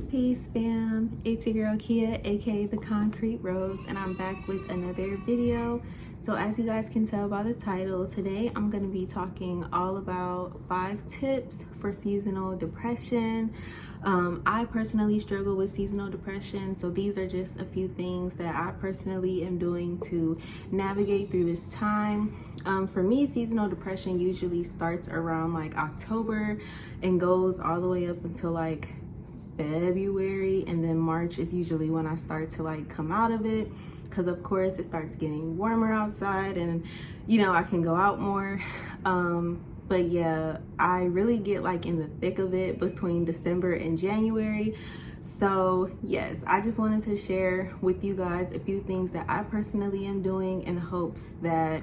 Peace fam, it's your girl Kia, aka the Concrete Rose, and I'm back with another video. So as you guys can tell by the title, today I'm going to be talking all about 5 tips for seasonal depression. I personally struggle with seasonal depression, so these are just a few things that I personally am doing to navigate through this time. For me, seasonal depression usually starts around like October and goes all the way up until like February, and then March is usually when I start to like come out of it, because of course it starts getting warmer outside and I can go out more. But yeah, I really get like in the thick of it between December and January. So yes, I just wanted to share with you guys a few things that I personally am doing in hopes that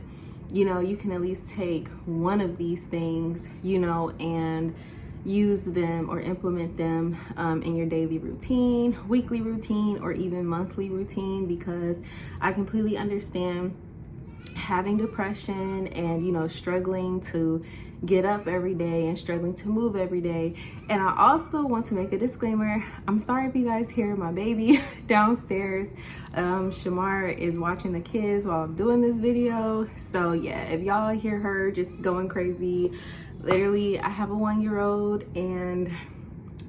you can at least take one of these things and use them or implement them in your daily routine, weekly routine, or even monthly routine, because I completely understand having depression and struggling to get up every day and struggling to move every day. And I also want to make a disclaimer. I'm sorry if you guys hear my baby downstairs. Shamar is watching the kids while I'm doing this video, so yeah, if y'all hear her just going crazy, literally I have a 1-year-old and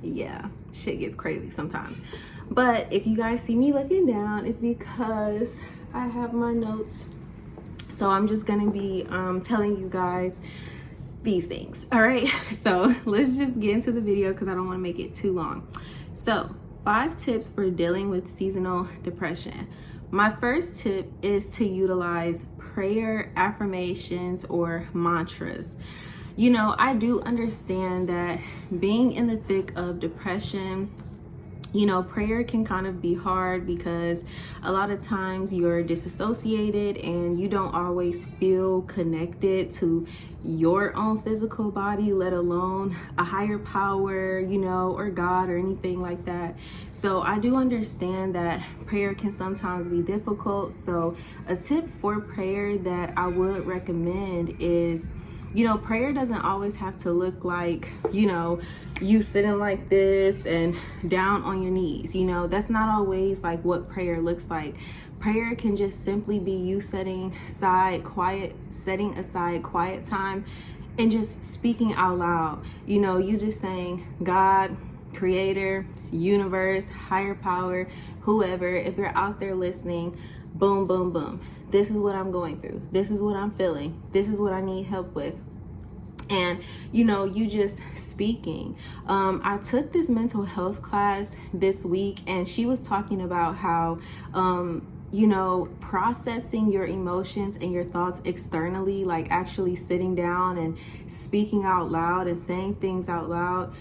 yeah, shit gets crazy sometimes. But if you guys see me looking down, it's because I have my notes. So I'm just gonna be telling you guys these things. All right, so let's just get into the video because I don't want to make it too long. So 5 tips for dealing with seasonal depression. My first tip is to utilize prayer, affirmations, or mantras. I do understand that being in the thick of depression, prayer can kind of be hard because a lot of times you're disassociated and you don't always feel connected to your own physical body, let alone a higher power, or God or anything like that. So I do understand that prayer can sometimes be difficult. So a tip for prayer that I would recommend is, prayer doesn't always have to look like, you sitting like this and down on your knees. That's not always like what prayer looks like. Prayer can just simply be you setting aside quiet time and just speaking out loud. You just saying, God, creator, universe, higher power, whoever, if you're out there listening, boom, boom, boom. This is what I'm going through. This is what I'm feeling. This is what I need help with. And you just speaking. I took this mental health class this week, and she was talking about how processing your emotions and your thoughts externally, like actually sitting down and speaking out loud and saying things out loud,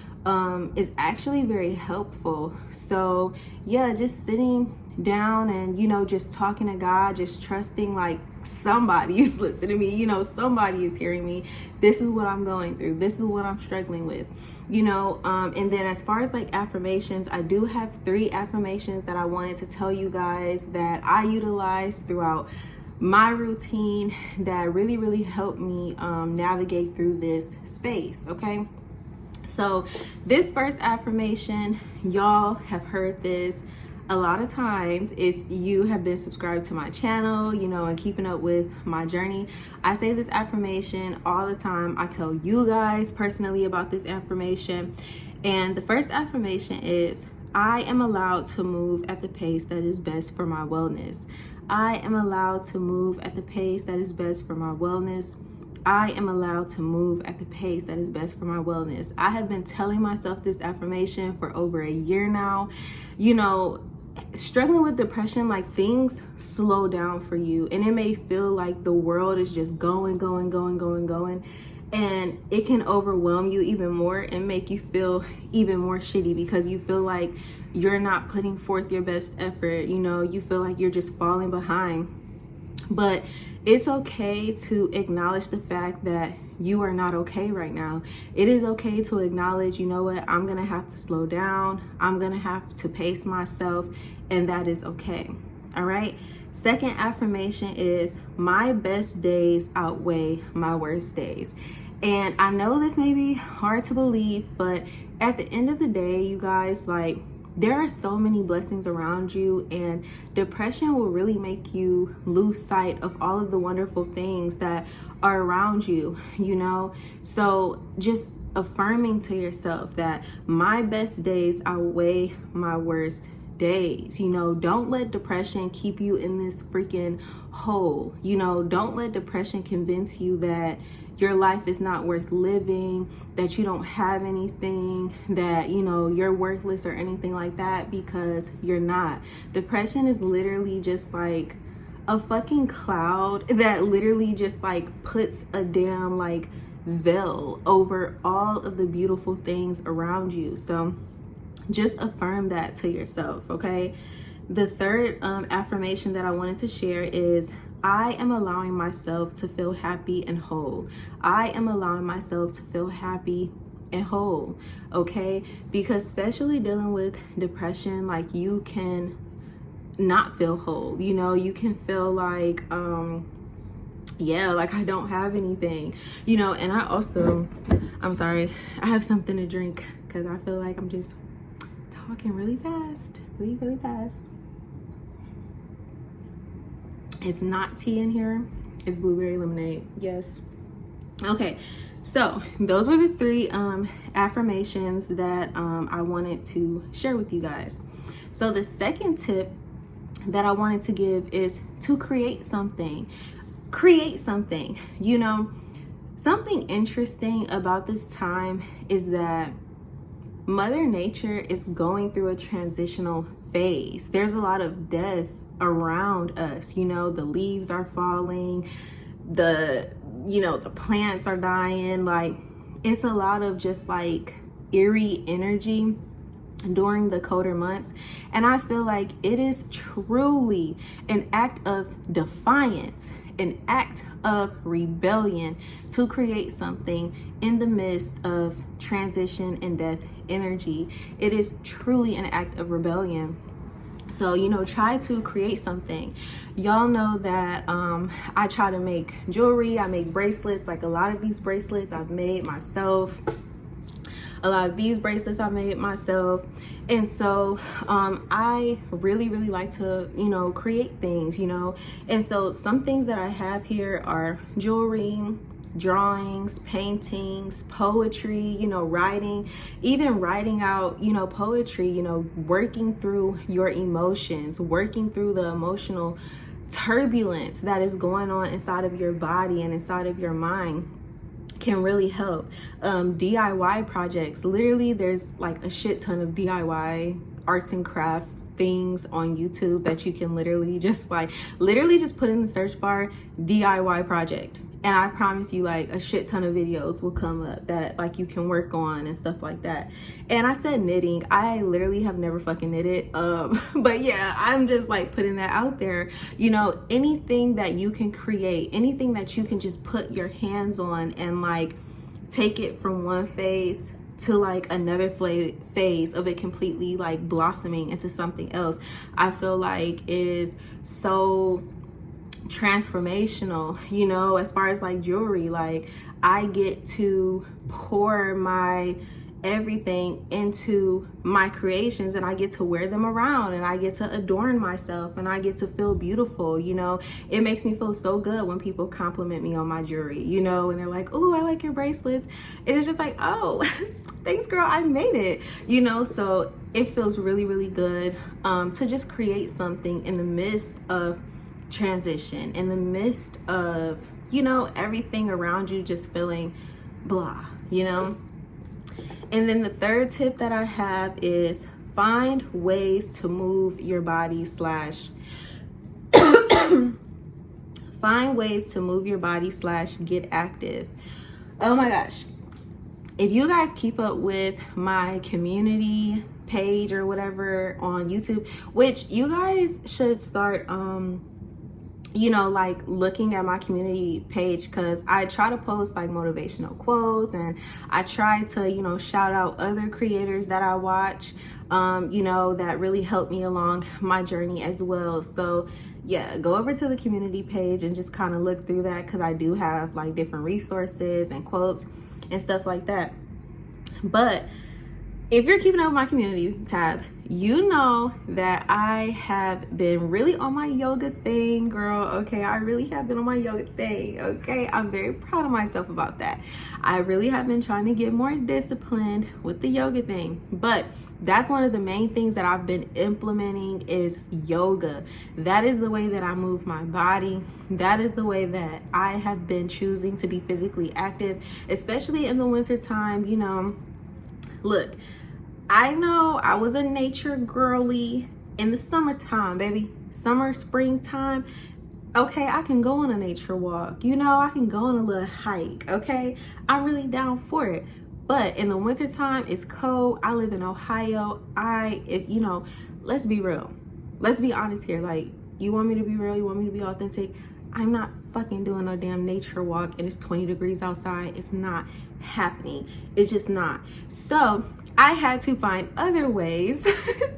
is actually very helpful. So yeah, just sitting down and just talking to God, just trusting like somebody is listening to me, somebody is hearing me. This is what I'm going through, this is what I'm struggling with, and then as far as like affirmations, I do have 3 affirmations that I wanted to tell you guys that I utilize throughout my routine that really helped me navigate through this space. Okay, so this first affirmation, y'all have heard this a lot of times if you have been subscribed to my channel, and keeping up with my journey. I say this affirmation all the time. I tell you guys personally about this affirmation. And the first affirmation is, I am allowed to move at the pace that is best for my wellness. I am allowed to move at the pace that is best for my wellness. I am allowed to move at the pace that is best for my wellness. I have been telling myself this affirmation for over a year now. Struggling with depression, like things slow down for you, and it may feel like the world is just going, and it can overwhelm you even more and make you feel even more shitty because you feel like you're not putting forth your best effort. You feel like you're just falling behind. But it's okay to acknowledge the fact that you are not okay right now. It is okay to acknowledge, what, I'm gonna have to slow down, I'm gonna have to pace myself, and that is okay. All right. Second affirmation is, my best days outweigh my worst days. And I know this may be hard to believe, but at the end of the day, you guys, like, there are so many blessings around you, and depression will really make you lose sight of all of the wonderful things that are around you, you know? So just affirming to yourself that my best days outweigh my worst days. You know, don't let depression keep you in this freaking hole. You know, don't let depression convince you that your life is not worth living, that you don't have anything, that, you know, you're worthless or anything like that, because you're not. Depression is literally just like a fucking cloud that literally just like puts a damn like veil over all of the beautiful things around you. So just affirm that to yourself, okay? The third affirmation that I wanted to share is, I am allowing myself to feel happy and whole. I am allowing myself to feel happy and whole, okay? Because especially dealing with depression, like, you can not feel whole, you know? You can feel like, yeah, like I don't have anything, you know? And I also, I'm sorry, I have something to drink because I feel like I'm just talking really fast, really fast. It's not tea in here, it's blueberry lemonade. Yes. Okay, so those were the three affirmations that I wanted to share with you guys. So the second tip that I wanted to give is to create something. You know, something interesting about this time is that Mother Nature is going through a transitional phase. There's a lot of death around us, you know, the leaves are falling, the plants are dying. Like, it's a lot of just like eerie energy during the colder months. And I feel like it is truly an act of defiance, an act of rebellion to create something in the midst of transition and death energy. It is truly an act of rebellion. So, you know, try to create something. Y'all know that I try to make jewelry. I make bracelets. Like, a lot of these bracelets I've made myself. A lot of these bracelets I made myself. And so I really like to, you know, create things, you know. And so some things that I have here are jewelry, drawings, paintings, poetry, you know, writing, even writing out, you know, poetry, you know, working through your emotions, working through the emotional turbulence that is going on inside of your body and inside of your mind can really help. DIY projects, literally there's like a shit ton of DIY arts and craft things on YouTube that you can literally just put in the search bar DIY project, and I promise you, like, a shit ton of videos will come up that like you can work on and stuff like that. And I said knitting, I literally have never fucking knitted, but yeah, I'm just like putting that out there. You know, anything that you can create, anything that you can just put your hands on and like take it from one phase to like another phase of it completely like blossoming into something else, I feel like is so transformational. You know, as far as like jewelry, like I get to pour my everything into my creations, and I get to wear them around, and I get to adorn myself, and I get to feel beautiful. You know, it makes me feel so good when people compliment me on my jewelry, you know, and they're like, oh, I like your bracelets. And it's just like, oh, thanks girl, I made it, you know. So it feels really good to just create something in the midst of transition, in the midst of, you know, everything around you just feeling blah, you know. And then the third tip that I have is find ways to move your body find ways to move your body / get active. Oh my gosh, if you guys keep up with my community page or whatever on YouTube, which you guys should start you know, like looking at my community page, because I try to post like motivational quotes, and I try to, you know, shout out other creators that I watch, you know, that really helped me along my journey as well. So yeah, go over to the community page and just kind of look through that, because I do have like different resources and quotes and stuff like that. But if you're keeping up with my community tab, you know that I have been really on my yoga thing, girl. Okay, I really have been on my yoga thing. Okay, I'm very proud of myself about that. I really have been trying to get more disciplined with the yoga thing, but that's one of the main things that I've been implementing is yoga. That is the way that I move my body. That is the way that I have been choosing to be physically active, especially in the winter time. You know, look, I know I was a nature girly in the summertime, baby. Summer, springtime. Okay, I can go on a nature walk. You know, I can go on a little hike. Okay, I'm really down for it. But in the wintertime, it's cold. I live in Ohio. Let's be real. Let's be honest here. Like, you want me to be real? You want me to be authentic? I'm not fucking doing no damn nature walk and it's 20 degrees outside. It's not happening. It's just not. So I had to find other ways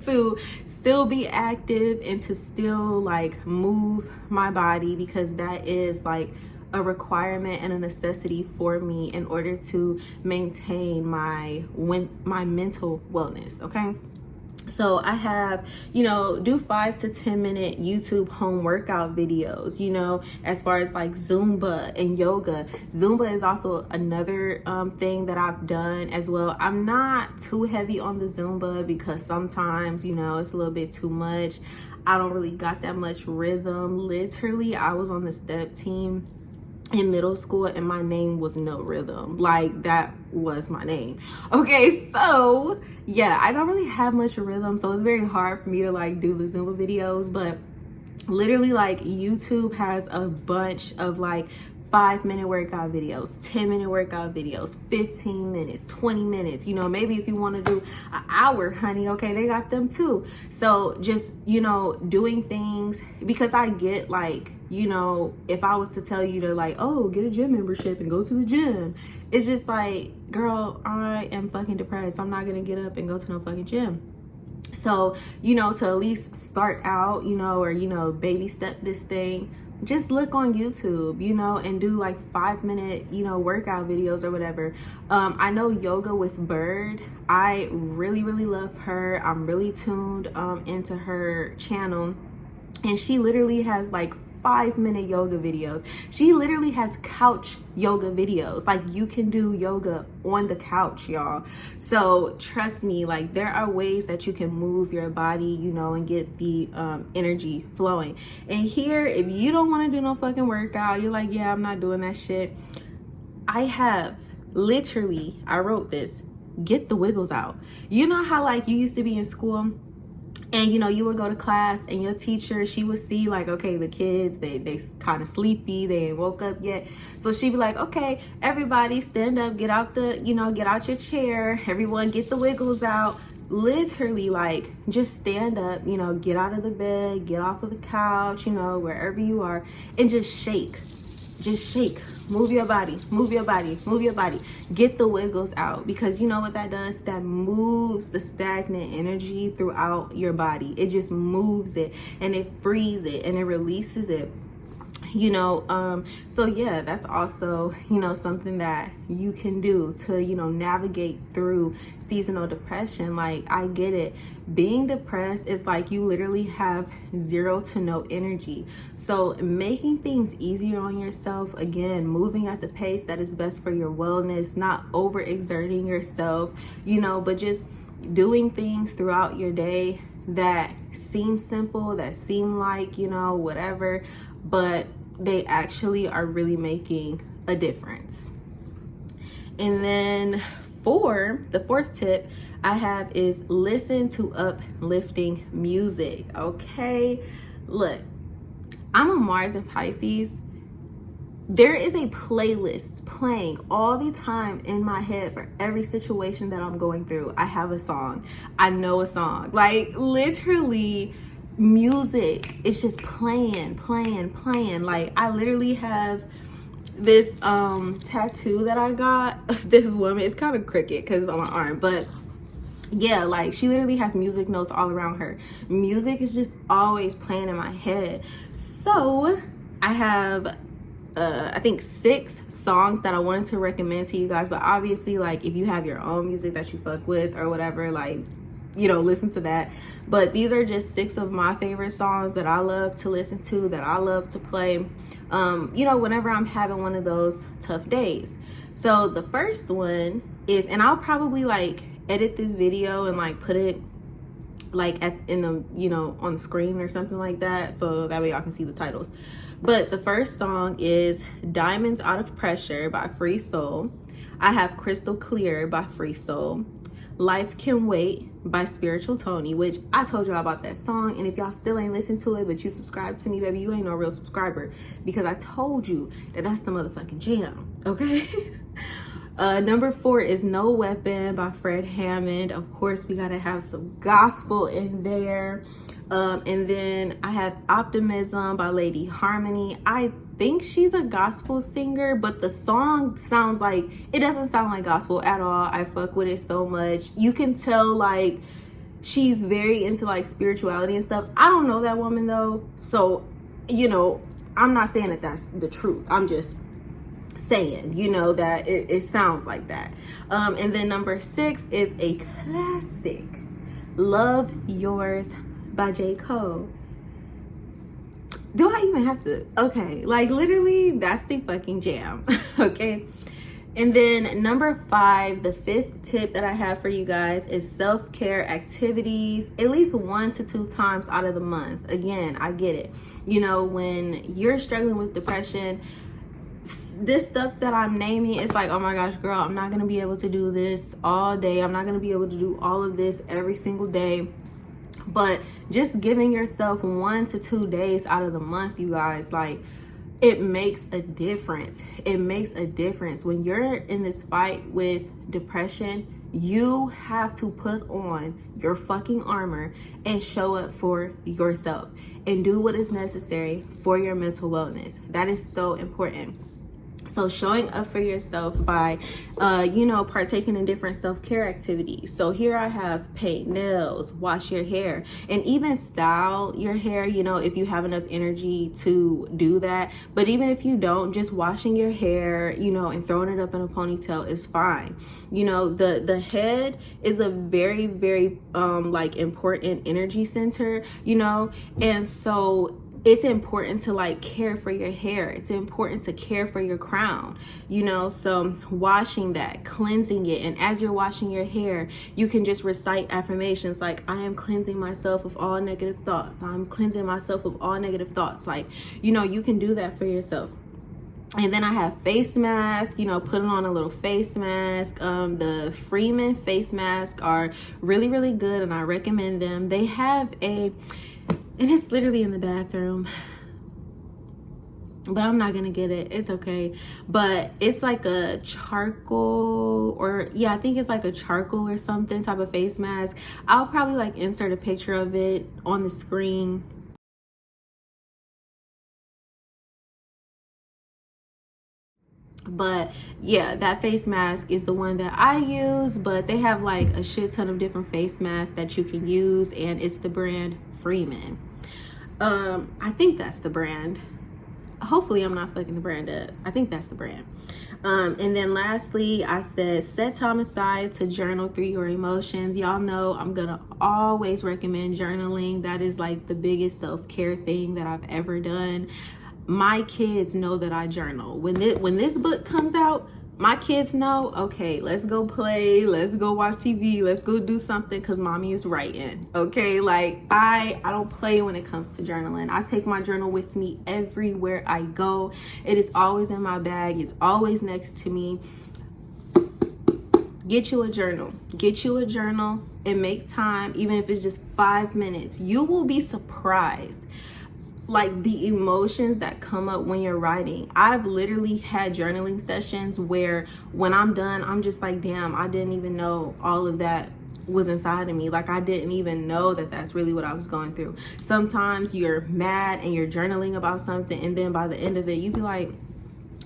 to still be active and to still like move my body, because that is like a requirement and a necessity for me in order to maintain my mental wellness. Okay. So I have, do 5 to 10 minute YouTube home workout videos, as far as like Zumba and yoga. Zumba is also another thing that I've done as well. I'm not too heavy on the Zumba because sometimes, it's a little bit too much. I don't really got that much rhythm. Literally, I was on the step team in middle school and my name was No Rhythm. Like, that was my name. Okay, so yeah, I don't really have much rhythm, so it's very hard for me to like do the Zumba videos. But literally, like, YouTube has a bunch of like 5-minute workout videos, 10-minute workout videos, 15 minutes, 20 minutes. Maybe if you want to do an hour, honey, okay, they got them too. So just, doing things, because I get like, if I was to tell you to like, oh, get a gym membership and go to the gym, it's just like, girl, I am fucking depressed. I'm not gonna get up and go to no fucking gym. So, to at least start out, or, baby step this thing, just look on YouTube, and do like 5-minute, workout videos or whatever. I know Yoga with Bird. I really, really love her. I'm really tuned into her channel. And she literally has like 5-minute yoga videos. She literally has couch yoga videos. Like, you can do yoga on the couch, y'all. So trust me, like, there are ways that you can move your body, and get the energy flowing. And here, if you don't want to do no fucking workout, you're like, yeah, I'm not doing that shit. I wrote this, get the wiggles out. You know how like you used to be in school and you would go to class and your teacher, she would see like, okay, the kids, they kind of sleepy, they ain't woke up yet. So she'd be like, okay, everybody stand up, get out your chair, everyone get the wiggles out. Literally, like, just stand up, get out of the bed, get off of the couch, wherever you are, and just shake. Just shake, move your body, get the wiggles out, because you know what that does? That moves the stagnant energy throughout your body. It just moves it and it frees it and it releases it. So yeah, that's also, something that you can do to, navigate through seasonal depression. Like, I get it. Being depressed, it's like you literally have 0 to no energy. So making things easier on yourself, again, moving at the pace that is best for your wellness, not overexerting yourself, but just doing things throughout your day that seem simple, that seem like, whatever, but they actually are really making a difference. And then the fourth tip I have is listen to uplifting music. Okay, look, I'm a Mars and Pisces. There is a playlist playing all the time in my head for every situation that I'm going through. I have a song. I know a song. Like, literally, music is just playing. Like, I literally have this tattoo that I got of this woman. It's kind of crooked because it's on my arm, but yeah, like, she literally has music notes all around her. Music is just always playing in my head. So I have I think 6 songs that I wanted to recommend to you guys. But obviously, like, if you have your own music that you fuck with or whatever, like, you know, listen to that. But these are just 6 of my favorite songs that I love to listen to, that I love to play, you know, whenever I'm having one of those tough days. So the first one is, and I'll probably like edit this video and like put it like in the, you know, on the screen or something like that, so that way y'all can see the titles. But the first song is Diamonds Out of Pressure by Free Soul. I have Crystal Clear by Free Soul. Life Can Wait by Spiritual Tony, which I told y'all about that song, and if y'all still ain't listened to it but you subscribe to me, baby, you ain't no real subscriber, because I told you that that's the motherfucking jam, okay? Number 4 is No Weapon by Fred Hammond. Of course, we gotta have some gospel in there. And then I have Optimism by Lady Harmony. I think she's a gospel singer, but the song sounds like, it doesn't sound like gospel at all. I fuck with it so much. You can tell like she's very into like spirituality and stuff. I don't know that woman though, so, you know, I'm not saying that that's the truth. I'm just saying, you know, that it sounds like that. And then number 6 is a classic, Love Yours by J. Cole. Do I even have to? Okay, like literally that's the fucking jam. Okay. And then number 5, the 5th tip that I have for you guys is self-care activities at least 1 to 2 times out of the month. Again, I get it. You know, when you're struggling with depression, this stuff that I'm naming, it's like, oh my gosh, girl, I'm not gonna be able to do this all day. I'm not gonna be able to do all of this every single day. But just giving yourself 1 to 2 days out of the month, you guys, like, it makes a difference. It makes a difference. When you're in this fight with depression, you have to put on your fucking armor and show up for yourself and do what is necessary for your mental wellness. That is so important. So showing up for yourself by, you know, partaking in different self-care activities. So here I have paint nails, wash your hair, and even style your hair, you know, if you have enough energy to do that. But even if you don't, just washing your hair, you know, and throwing it up in a ponytail is fine. You know, the head is a very, very, like important energy center, you know, and so it's important to like care for your hair. It's important to care for your crown, you know, so washing that, cleansing it. And as you're washing your hair, you can just recite affirmations like, I am cleansing myself of all negative thoughts. I'm cleansing myself of all negative thoughts. Like, you know, you can do that for yourself. And then I have face mask, you know, putting on a little face mask. The Freeman face masks are really, really good, and I recommend them. They have and it's literally in the bathroom, but I'm not gonna get it. It's okay. But it's like a charcoal, or yeah, I think it's like a charcoal or something type of face mask. I'll probably like insert a picture of it on the screen. But yeah, that face mask is the one that I use, but they have like a shit ton of different face masks that you can use, and it's the brand Freeman. I think that's the brand. Hopefully I'm not fucking the brand up. I think that's the brand. And then lastly, I said set time aside to journal through your emotions. Y'all know I'm gonna always recommend journaling. That is like the biggest self-care thing that I've ever done. My kids know that I journal. When this book comes out, my kids know, okay, let's go play, let's go watch TV, let's go do something, because mommy is writing. Okay, like I don't play when it comes to journaling. I take my journal with me everywhere I go. It is always in my bag. It's always next to me. Get you a journal. Get you a journal and make time, even if it's just 5 minutes. You will be surprised, like the emotions that come up when you're writing. I've literally had journaling sessions where when I'm done, I'm just like, damn, I didn't even know all of that was inside of me. Like I didn't even know that that's really what I was going through. Sometimes you're mad and you're journaling about something, and then by the end of it, you be like,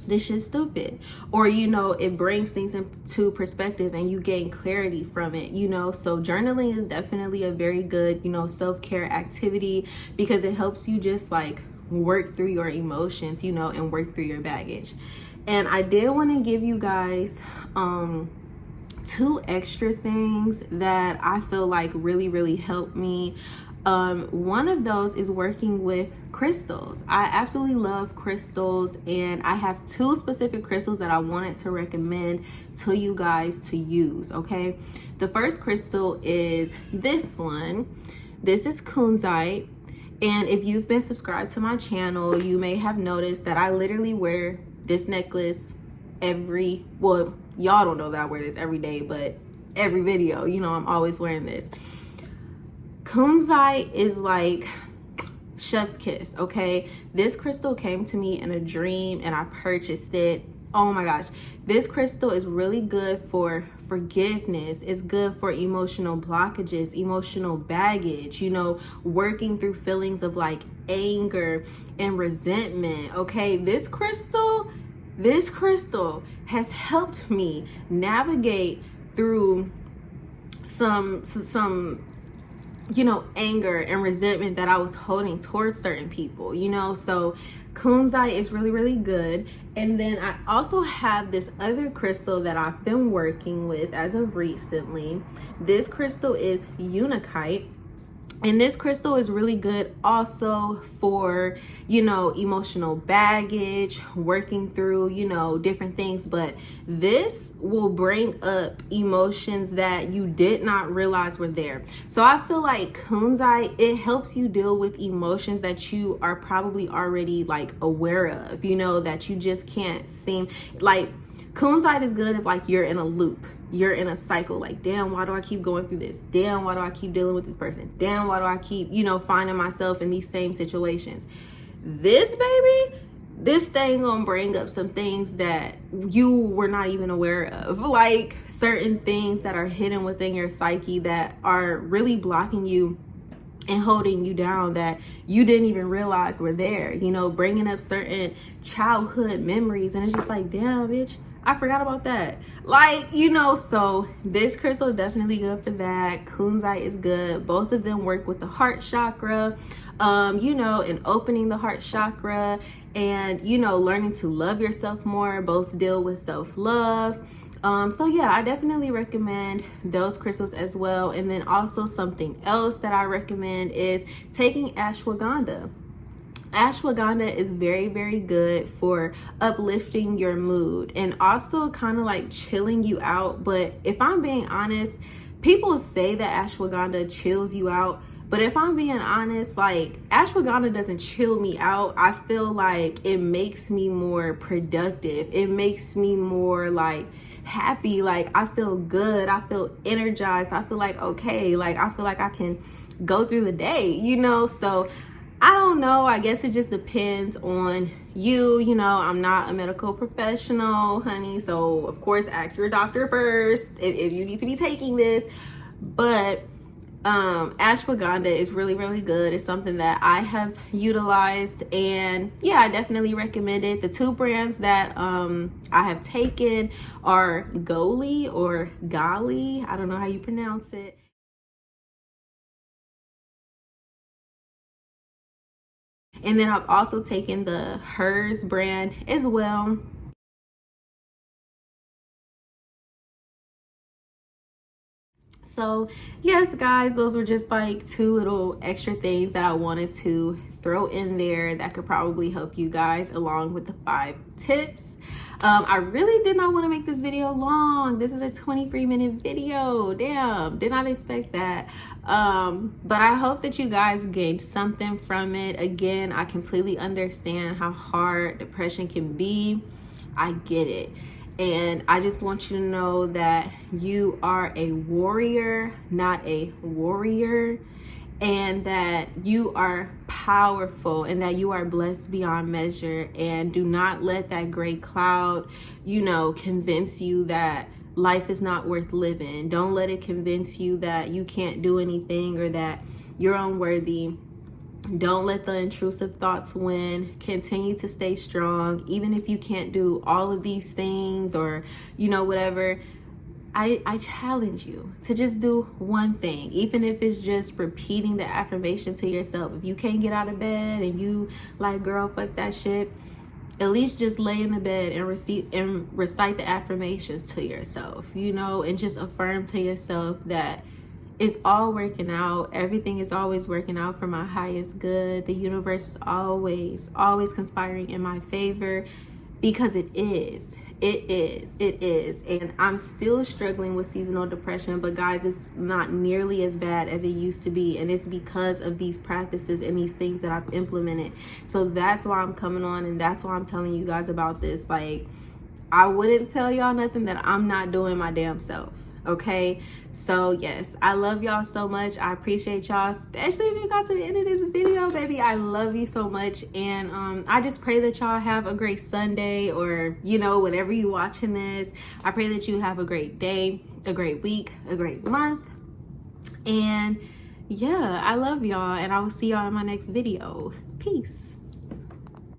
this shit's stupid. Or, you know, it brings things into perspective and you gain clarity from it, you know. So journaling is definitely a very good, you know, self-care activity, because it helps you just like work through your emotions, you know, and work through your baggage. And I did want to give you guys two extra things that I feel like really helped me. One of those is working with crystals. I absolutely love crystals, and I have two specific crystals that I wanted to recommend to you guys to use, okay? The first crystal is this one. This is kunzite. And if you've been subscribed to my channel, you may have noticed that I literally wear this necklace well, y'all don't know that I wear this every day, but every video, you know, I'm always wearing this. Kunzite is like chef's kiss, okay? This crystal came to me in a dream and I purchased it. Oh my gosh, this crystal is really good for forgiveness. It's good for emotional blockages, emotional baggage, you know, working through feelings of like anger and resentment, okay? This crystal has helped me navigate through some you know, anger and resentment that I was holding towards certain people, you know. So kunzite is really good. And then I also have this other crystal that I've been working with as of recently. This crystal is unakite. And this crystal is really good also for, you know, emotional baggage, working through, you know, different things. But this will bring up emotions that you did not realize were there. So I feel like kunzite, it helps you deal with emotions that you are probably already like aware of, you know, that you just can't seem like. Kunzite is good if like you're in a loop. You're in a cycle, like, damn, why do I keep going through this? Damn, why do I keep dealing with this person? Damn, why do I keep, you know, finding myself in these same situations? This baby, this thing gonna bring up some things that you were not even aware of, like certain things that are hidden within your psyche that are really blocking you and holding you down that you didn't even realize were there, you know, bringing up certain childhood memories. And it's just like, damn, bitch, I forgot about that. Like, you know, so this crystal is definitely good for that. Kunzite is good. Both of them work with the heart chakra, you know, and opening the heart chakra and, you know, learning to love yourself more. Both deal with self-love. So yeah, I definitely recommend those crystals as well. And then also something else that I recommend is taking ashwagandha. Ashwagandha is very good for uplifting your mood and also kind of like chilling you out. But if I'm being honest, people say that ashwagandha chills you out, but if I'm being honest, like ashwagandha doesn't chill me out. I feel like it makes me more productive. It makes me more like happy. Like I feel good. I feel energized. I feel like okay. Like I feel like I can go through the day, you know? So I don't know. I guess it just depends on you. You know, I'm not a medical professional, honey. So, of course, ask your doctor first if you need to be taking this. But ashwagandha is really good. It's something that I have utilized. And, yeah, I definitely recommend it. The two brands that I have taken are Goli or Gali. I don't know how you pronounce it. And then I've also taken the Hers brand as well. So yes, guys, those were just like two little extra things that I wanted to throw in there that could probably help you guys along with the 5 tips. I really did not want to make this video long. This is a 23-minute video. Damn, did not expect that. But I hope that you guys gained something from it. Again, I completely understand how hard depression can be. I get it. And I just want you to know that you are a warrior, not a warrior, and that you are powerful and that you are blessed beyond measure. And do not let that gray cloud, you know, convince you that life is not worth living. Don't let it convince you that you can't do anything or that you're unworthy. Don't let the intrusive thoughts win. Continue to stay strong. Even if you can't do all of these things or, you know, whatever, I challenge you to just do one thing, even if it's just repeating the affirmation to yourself. If you can't get out of bed and you like, girl, fuck that shit, at least just lay in the bed and recite the affirmations to yourself, you know, and just affirm to yourself that it's all working out. Everything is always working out for my highest good. The universe is always conspiring in my favor, because it is. And I'm still struggling with seasonal depression, but guys, it's not nearly as bad as it used to be. And it's because of these practices and these things that I've implemented. So that's why I'm coming on, and that's why I'm telling you guys about this. Like, I wouldn't tell y'all nothing that I'm not doing my damn self. Okay, so yes, I love y'all so much. I appreciate y'all, especially if you got to the end of this video, baby. I love you so much, and I just pray that y'all have a great Sunday, or you know, whenever you watching this. I pray that you have a great day, a great week, a great month, and yeah, I love y'all, and I will see y'all in my next video. Peace.